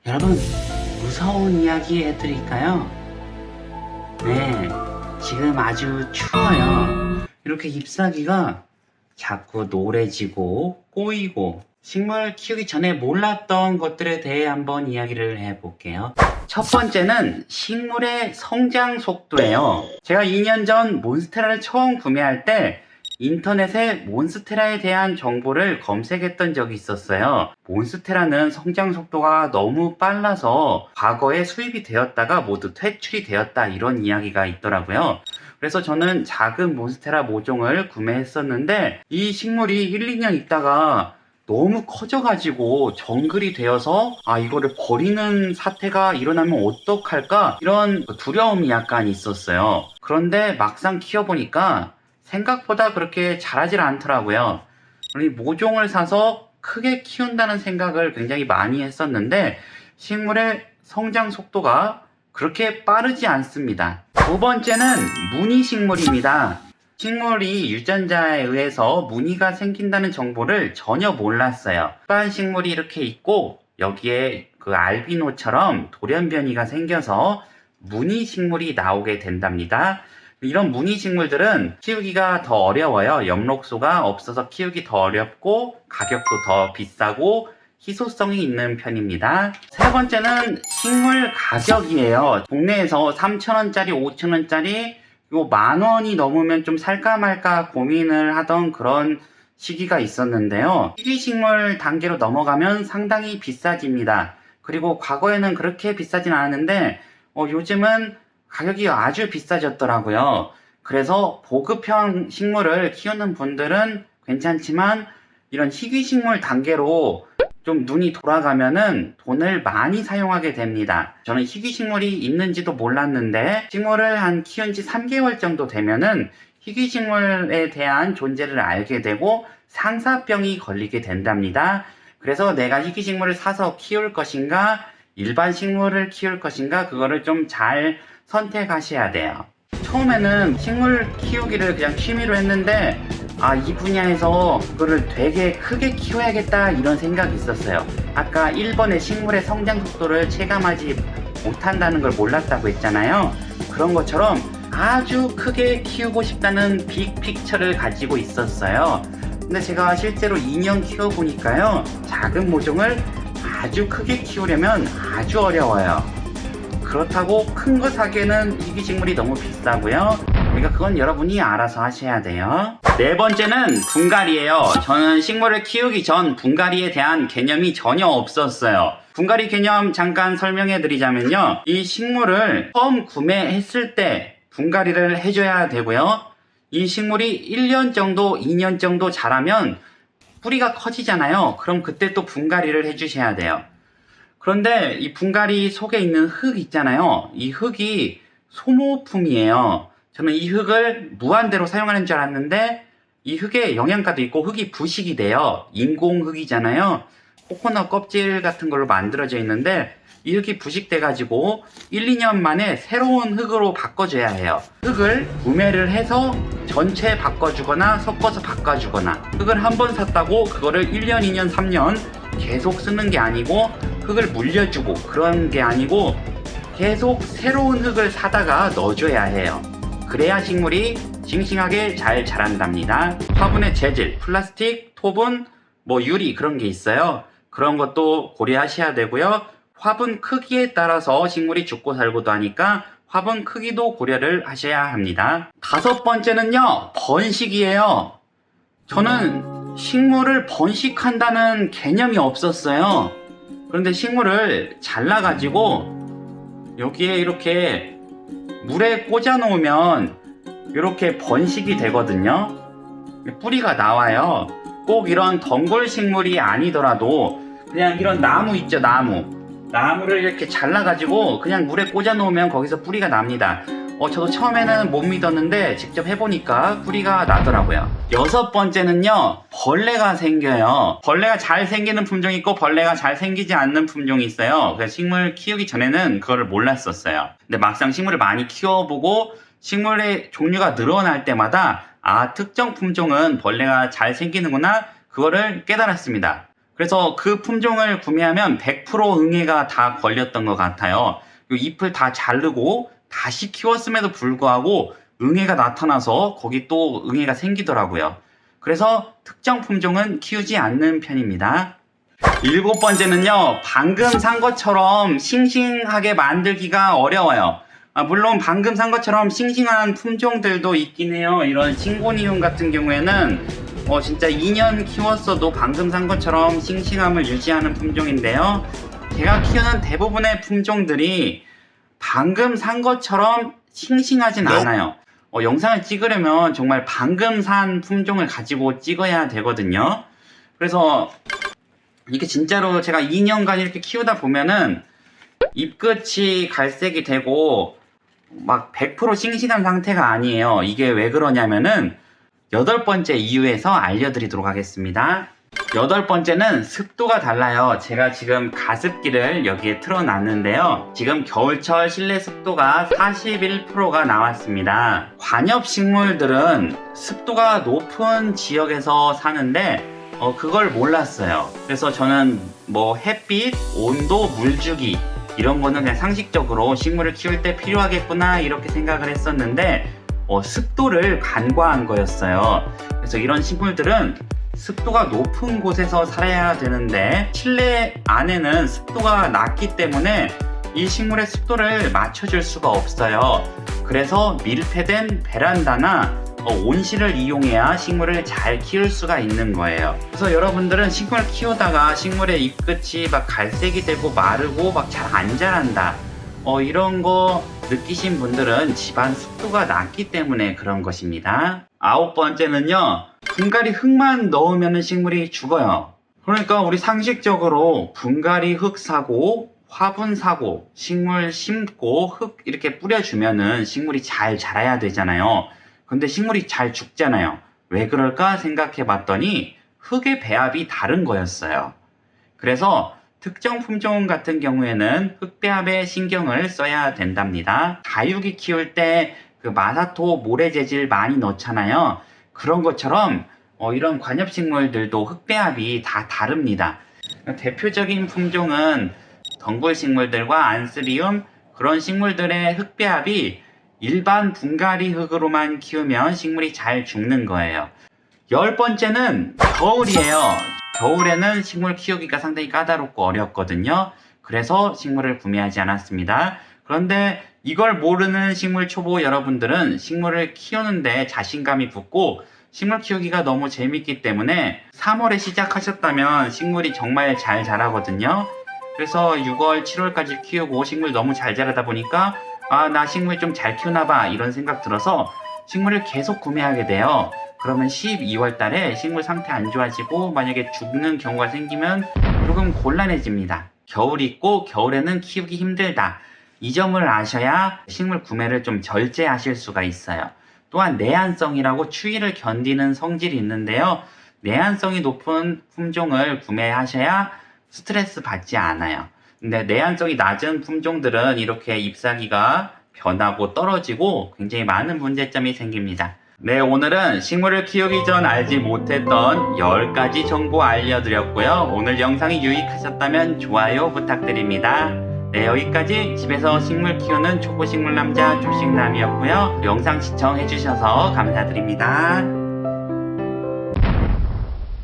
여러분, 무서운 이야기 해드릴까요? 네, 지금 아주 추워요. 이렇게 잎사귀가 자꾸 노래지고 꼬이고 식물 키우기 전에 몰랐던 것들에 대해 한번 이야기를 해볼게요. 첫 번째는 식물의 성장 속도예요. 제가 2년 전 몬스테라를 처음 구매할 때 인터넷에 몬스테라에 대한 정보를 검색했던 적이 있었어요. 몬스테라는 성장 속도가 너무 빨라서 과거에 수입이 되었다가 모두 퇴출이 되었다, 이런 이야기가 있더라고요. 그래서 저는 작은 몬스테라 모종을 구매했었는데 이 식물이 1, 2년 있다가 너무 커져가지고 정글이 되어서 이거를 버리는 사태가 일어나면 어떡할까, 이런 두려움이 약간 있었어요. 그런데 막상 키워보니까 생각보다 그렇게 자라질 않더라고요. 모종을 사서 크게 키운다는 생각을 굉장히 많이 했었는데 식물의 성장 속도가 그렇게 빠르지 않습니다. 두 번째는 무늬식물입니다. 식물이 유전자에 의해서 무늬가 생긴다는 정보를 전혀 몰랐어요. 일반 식물이 이렇게 있고 여기에 그 알비노처럼 돌연변이가 생겨서 무늬식물이 나오게 된답니다. 이런 무늬식물들은 키우기가 더 어려워요. 엽록소가 없어서 키우기 더 어렵고 가격도 더 비싸고 희소성이 있는 편입니다. 세 번째는 식물 가격이에요. 동네에서 3,000원짜리, 5,000원짜리, 그리고 10,000원이 넘으면 좀 살까 말까 고민을 하던 그런 시기가 있었는데요. 희귀식물 단계로 넘어가면 상당히 비싸집니다. 그리고 과거에는 그렇게 비싸진 않았는데 요즘은 가격이 아주 비싸졌더라고요. 그래서 보급형 식물을 키우는 분들은 괜찮지만 이런 희귀식물 단계로 좀 눈이 돌아가면은 돈을 많이 사용하게 됩니다. 저는 희귀식물이 있는지도 몰랐는데 식물을 한 키운 지 3개월 정도 되면은 희귀식물에 대한 존재를 알게 되고 상사병이 걸리게 된답니다. 그래서 내가 희귀식물을 사서 키울 것인가 일반 식물을 키울 것인가, 그거를 좀 잘 선택하셔야 돼요. 처음에는 식물 키우기를 그냥 취미로 했는데 이 분야에서 그거를 되게 크게 키워야겠다, 이런 생각이 있었어요. 아까 1번의 식물의 성장 속도를 체감하지 못한다는 걸 몰랐다고 했잖아요. 그런 것처럼 아주 크게 키우고 싶다는 빅픽처를 가지고 있었어요. 근데 제가 실제로 2년 키워보니까요, 작은 모종을 아주 크게 키우려면 아주 어려워요. 그렇다고 큰 거 사기에는 희귀식물이 너무 비싸고요. 그러니까 그건 여러분이 알아서 하셔야 돼요. 네 번째는 분갈이에요. 저는 식물을 키우기 전 분갈이에 대한 개념이 전혀 없었어요. 분갈이 개념 잠깐 설명해 드리자면요, 이 식물을 처음 구매했을 때 분갈이를 해줘야 되고요, 이 식물이 1년 정도, 2년 정도 자라면 뿌리가 커지잖아요. 그럼 그때 또 분갈이를 해주셔야 돼요. 그런데 이 분갈이 속에 있는 흙 있잖아요. 이 흙이 소모품이에요. 저는 이 흙을 무한대로 사용하는 줄 알았는데 이 흙에 영양가도 있고 흙이 부식이 돼요. 인공흙이잖아요. 코코넛 껍질 같은 걸로 만들어져 있는데 이 흙이 부식돼 가지고 1, 2년 만에 새로운 흙으로 바꿔줘야 해요. 흙을 구매를 해서 전체 바꿔주거나 섞어서 바꿔주거나, 흙을 한 번 샀다고 그거를 1년, 2년, 3년 계속 쓰는 게 아니고, 흙을 물려주고 그런 게 아니고 계속 새로운 흙을 사다가 넣어줘야 해요. 그래야 식물이 싱싱하게 잘 자란답니다. 화분의 재질, 플라스틱, 토분, 유리, 그런 게 있어요. 그런 것도 고려하셔야 되고요. 화분 크기에 따라서 식물이 죽고 살고도 하니까 화분 크기도 고려를 하셔야 합니다. 다섯 번째는요, 번식이에요. 저는 식물을 번식한다는 개념이 없었어요. 그런데 식물을 잘라가지고 여기에 이렇게 물에 꽂아 놓으면 이렇게 번식이 되거든요. 뿌리가 나와요. 꼭 이런 덩굴 식물이 아니더라도 그냥 이런 나무 있죠, 나무를 이렇게 잘라가지고 그냥 물에 꽂아 놓으면 거기서 뿌리가 납니다. 저도 처음에는 못 믿었는데 직접 해보니까 뿌리가 나더라고요. 여섯 번째는요, 벌레가 생겨요. 벌레가 잘 생기는 품종이 있고 벌레가 잘 생기지 않는 품종이 있어요. 그래서 식물 키우기 전에는 그거를 몰랐었어요. 근데 막상 식물을 많이 키워보고 식물의 종류가 늘어날 때마다 특정 품종은 벌레가 잘 생기는구나, 그거를 깨달았습니다. 그래서 그 품종을 구매하면 100% 응애가 다 걸렸던 것 같아요. 잎을 다 자르고 다시 키웠음에도 불구하고 응애가 나타나서 거기 또 응애가 생기더라고요. 그래서 특정 품종은 키우지 않는 편입니다. 7번째는요, 방금 산 것처럼 싱싱하게 만들기가 어려워요. 물론 방금 산 것처럼 싱싱한 품종들도 있긴 해요. 이런 싱고니움 같은 경우에는 진짜 2년 키웠어도 방금 산 것처럼 싱싱함을 유지하는 품종인데요. 제가 키우는 대부분의 품종들이 방금 산 것처럼 싱싱하진 않아요. 영상을 찍으려면 정말 방금 산 품종을 가지고 찍어야 되거든요. 그래서 이게 진짜로 제가 2년간 이렇게 키우다 보면은 잎끝이 갈색이 되고 막 100% 싱싱한 상태가 아니에요. 이게 왜 그러냐면은 8번째 이유에서 알려드리도록 하겠습니다. 8번째는 습도가 달라요. 제가 지금 가습기를 여기에 틀어놨는데요. 지금 겨울철 실내 습도가 41%가 나왔습니다. 관엽식물들은 습도가 높은 지역에서 사는데 그걸 몰랐어요. 그래서 저는 햇빛, 온도, 물주기 이런 거는 그냥 상식적으로 식물을 키울 때 필요하겠구나 이렇게 생각을 했었는데 습도를 간과한 거였어요. 그래서 이런 식물들은 습도가 높은 곳에서 살아야 되는데 실내 안에는 습도가 낮기 때문에 이 식물의 습도를 맞춰줄 수가 없어요. 그래서 밀폐된 베란다나 온실을 이용해야 식물을 잘 키울 수가 있는 거예요. 그래서 여러분들은 식물을 키우다가 식물의 잎끝이 막 갈색이 되고 마르고 막 잘 안 자란다 이런 거 느끼신 분들은 집안 습도가 낮기 때문에 그런 것입니다. 9번째는요, 분갈이 흙만 넣으면 식물이 죽어요. 그러니까 우리 상식적으로 분갈이 흙 사고 화분 사고 식물 심고 흙 이렇게 뿌려주면은 식물이 잘 자라야 되잖아요. 근데 식물이 잘 죽잖아요. 왜 그럴까 생각해 봤더니 흙의 배합이 다른 거였어요. 그래서 특정 품종 같은 경우에는 흙배합에 신경을 써야 된답니다. 다육이 키울 때 그 마사토 모래 재질 많이 넣잖아요. 그런 것처럼 이런 관엽식물들도 흙배합이 다 다릅니다. 대표적인 품종은 덩굴식물들과 안스리움 그런 식물들의 흙배합이 일반 분갈이 흙으로만 키우면 식물이 잘 죽는 거예요. 10번째는 겨울이에요. 겨울에는 식물 키우기가 상당히 까다롭고 어렵거든요. 그래서 식물을 구매하지 않았습니다. 그런데 이걸 모르는 식물 초보 여러분들은 식물을 키우는데 자신감이 붙고 식물 키우기가 너무 재밌기 때문에 3월에 시작하셨다면 식물이 정말 잘 자라거든요. 그래서 6월, 7월까지 키우고 식물 너무 잘 자라다 보니까 나 식물 좀 잘 키우나봐 이런 생각 들어서 식물을 계속 구매하게 돼요. 그러면 12월 달에 식물 상태 안 좋아지고 만약에 죽는 경우가 생기면 조금 곤란해집니다. 겨울이 있고 겨울에는 키우기 힘들다. 이 점을 아셔야 식물 구매를 좀 절제하실 수가 있어요. 또한 내한성이라고 추위를 견디는 성질이 있는데요. 내한성이 높은 품종을 구매하셔야 스트레스 받지 않아요. 근데 내한성이 낮은 품종들은 이렇게 잎사귀가 변하고 떨어지고 굉장히 많은 문제점이 생깁니다. 네, 오늘은 식물을 키우기 전 알지 못했던 10가지 정보 알려드렸고요. 오늘 영상이 유익하셨다면 좋아요 부탁드립니다. 네, 여기까지 집에서 식물 키우는 초보식물 남자 조식남이었고요. 영상 시청해주셔서 감사드립니다.